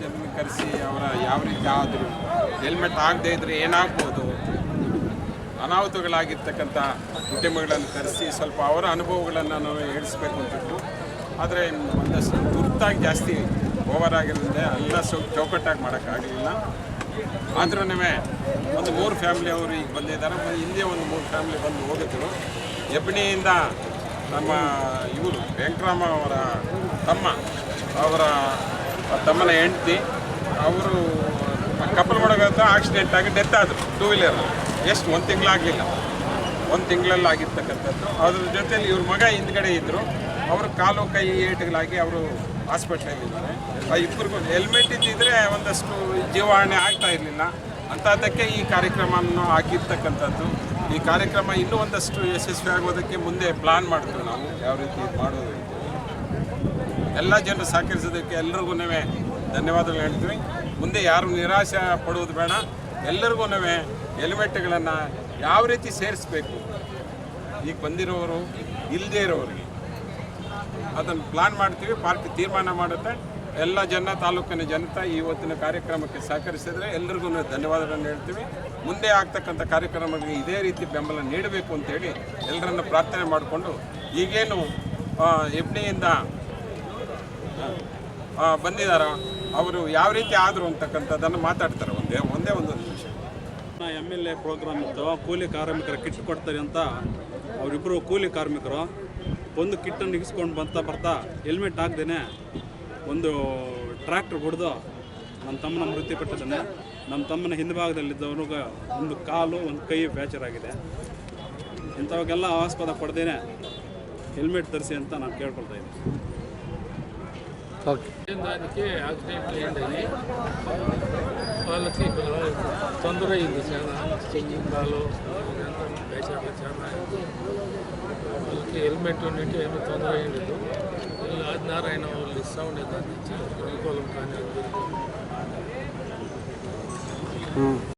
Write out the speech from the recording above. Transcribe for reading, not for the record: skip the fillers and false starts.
Technician ಕರೆಸಿ ಅವರ ಯಾವ ರೀತಿ ಆದರೂ ಹೆಲ್ಮೆಟ್ ಆಗದೇ ಇದ್ದರೆ ಏನಾಗ್ಬೋದು, ಅನಾಹುತಗಳಾಗಿರ್ತಕ್ಕಂಥ ಉದ್ಯಮಗಳನ್ನು ಕರೆಸಿ ಸ್ವಲ್ಪ ಅವರ ಅನುಭವಗಳನ್ನು ನಾವು ಹೇಳಿಸ್ಬೇಕು ಅಂತಿತ್ತು. ಆದರೆ ಒಂದಷ್ಟು ತುರ್ತಾಗಿ ಜಾಸ್ತಿ ಓವರ್ ಆಗಿರೋದ್ರಿಂದ ಎಲ್ಲ ಚೌಕಟ್ಟಾಗಿ ಮಾಡೋಕ್ಕಾಗಲಿಲ್ಲ. ಆದ್ರೂ ಒಂದು 3 ಫ್ಯಾಮಿಲಿ ಅವರು ಈಗ ಬಂದಿದ್ದಾರೆ. ಹಿಂದೆ ಒಂದು 3 ಫ್ಯಾಮಿಲಿ ಬಂದು ಹೋಗಿದ್ರು. ಹೆಬ್ಣಿಯಿಂದ ನಮ್ಮ ಇವರು ವೆಂಕಟರಾಮ ಅವರ ತಮ್ಮನ ಹೆಂಡತಿ ಅವರು ಕಪ್ಪಲಮೊಳಗಂತ ಆಕ್ಸಿಡೆಂಟ್ ಆಗಿ ಡೆತ್ ಆದರು. 2 ವೀಲರ್ ಎಷ್ಟು 1 ತಿಂಗಳಾಗಲಿಲ್ಲ, 1 ತಿಂಗಳಲ್ಲಿ ಆಗಿರ್ತಕ್ಕಂಥದ್ದು. ಅದ್ರ ಜೊತೆಯಲ್ಲಿ ಇವ್ರ ಮಗ ಹಿಂದ್ಗಡೆ ಇದ್ದರು. ಅವರು ಕಾಲು ಕೈ ಏಟುಗಳಾಗಿ ಅವರು ಹಾಸ್ಪಿಟ್ಲಲ್ಲಿದ್ದಾರೆ. ಆ ಇಬ್ಬರಿಗೂ ಹೆಲ್ಮೆಟ್ ಇದ್ದಿದ್ರೆ ಒಂದಷ್ಟು ಜೀವಹಾನಿ ಆಗ್ತಾ ಇರಲಿಲ್ಲ. ಅಂಥದ್ದಕ್ಕೆ ಈ ಕಾರ್ಯಕ್ರಮವನ್ನು ಹಾಕಿರ್ತಕ್ಕಂಥದ್ದು. ಈ ಕಾರ್ಯಕ್ರಮ ಇನ್ನೂ ಒಂದಷ್ಟು ಯಶಸ್ವಿ ಆಗೋದಕ್ಕೆ ಮುಂದೆ ಪ್ಲಾನ್ ಮಾಡಿದ್ರು ನಾವು ಯಾವ ರೀತಿ ಮಾಡೋದು. ಎಲ್ಲ ಜನರು ಸಹಕರಿಸೋದಕ್ಕೆ ಎಲ್ರಿಗೂ ಧನ್ಯವಾದಗಳು ಹೇಳ್ತೀವಿ. ಮುಂದೆ ಯಾರು ನಿರಾಶೆ ಪಡುವುದು ಬೇಡ. ಎಲ್ಲರಿಗೂ ಹೆಲ್ಮೆಟ್ಗಳನ್ನು ಯಾವ ರೀತಿ ಸೇರಿಸ್ಬೇಕು, ಈಗ ಬಂದಿರೋರು ಇಲ್ಲದೇ ಇರೋರಿಗೆ ಅದನ್ನು ಪ್ಲಾನ್ ಮಾಡ್ತೀವಿ. ಪಾರ್ಟಿ ತೀರ್ಮಾನ ಮಾಡುತ್ತೆ. ಎಲ್ಲ ತಾಲೂಕಿನ ಜನತೆ ಇವತ್ತಿನ ಕಾರ್ಯಕ್ರಮಕ್ಕೆ ಸಹಕರಿಸಿದರೆ ಎಲ್ರಿಗೂ ಧನ್ಯವಾದಗಳನ್ನು ಹೇಳ್ತೀವಿ. ಮುಂದೆ ಆಗ್ತಕ್ಕಂಥ ಕಾರ್ಯಕ್ರಮಗಳಿಗೆ ಇದೇ ರೀತಿ ಬೆಂಬಲ ನೀಡಬೇಕು ಅಂತೇಳಿ ಎಲ್ಲರನ್ನು ಪ್ರಾರ್ಥನೆ ಮಾಡಿಕೊಂಡು, ಈಗೇನು ಹೆಬ್ಣಿಯಿಂದ ಬಂದಿದ್ದಾರೋ ಅವರು ಯಾವ ರೀತಿ ಆದರು ಅಂತಕ್ಕಂಥದ್ದನ್ನು ಮಾತಾಡ್ತಾರೆ. ಒಂದೇ ಒಂದು ನಿಮಿಷ. MLA ಪ್ರೋಗ್ರಾಮ್ ಇತ್ತು, ಕೂಲಿ ಕಾರ್ಮಿಕರ ಕಿಟ್ ಕೊಡ್ತಾರೆ ಅಂತ. ಅವರಿಬ್ಬರು ಕೂಲಿ ಕಾರ್ಮಿಕರು ಒಂದು ಕಿಟ್ಟನ್ನು ಇಗಿಸ್ಕೊಂಡು ಬರ್ತಾ ಹೆಲ್ಮೆಟ್ ಹಾಕ್ದೇನೆ ಒಂದು ಟ್ರ್ಯಾಕ್ಟರ್ ಹೊಡೆದು ನನ್ನ ತಮ್ಮನ ಮೃತ್ಯುಪಟ್ಟಿದ್ದಾನೆ. ನಮ್ಮ ತಮ್ಮನ ಹಿಂಭಾಗದಲ್ಲಿದ್ದವನಿಗೆ ಒಂದು ಕಾಲು ಒಂದು ಕೈ ಫ್ರ್ಯಾಕ್ಚರ್ ಆಗಿದೆ. ಇಂಥವಾಗೆಲ್ಲ ಆಸ್ಪದ ಕೊಡ್ದೇನೆ ಹೆಲ್ಮೆಟ್ ಧರಿಸಿ ಅಂತ ನಾನು ಕೇಳ್ಕೊಳ್ತಾ ಇದ್ದೀನಿ. దానికి యాక్సిడెంట్ అయ్యింది. వాళ్ళకి తొందర అయింది చాలా. చెయ్యి కాలు పేషెంట్లు చాలా వాళ్ళకి హెల్మెట్ ఉన్నట్టు ఏమీ తొందర అయ్యిండదు. వీళ్ళు ఆదినారాయణ వాళ్ళు ఇస్తూ ఉండేది దాన్ని ఇచ్చి అనుకూలం కానీ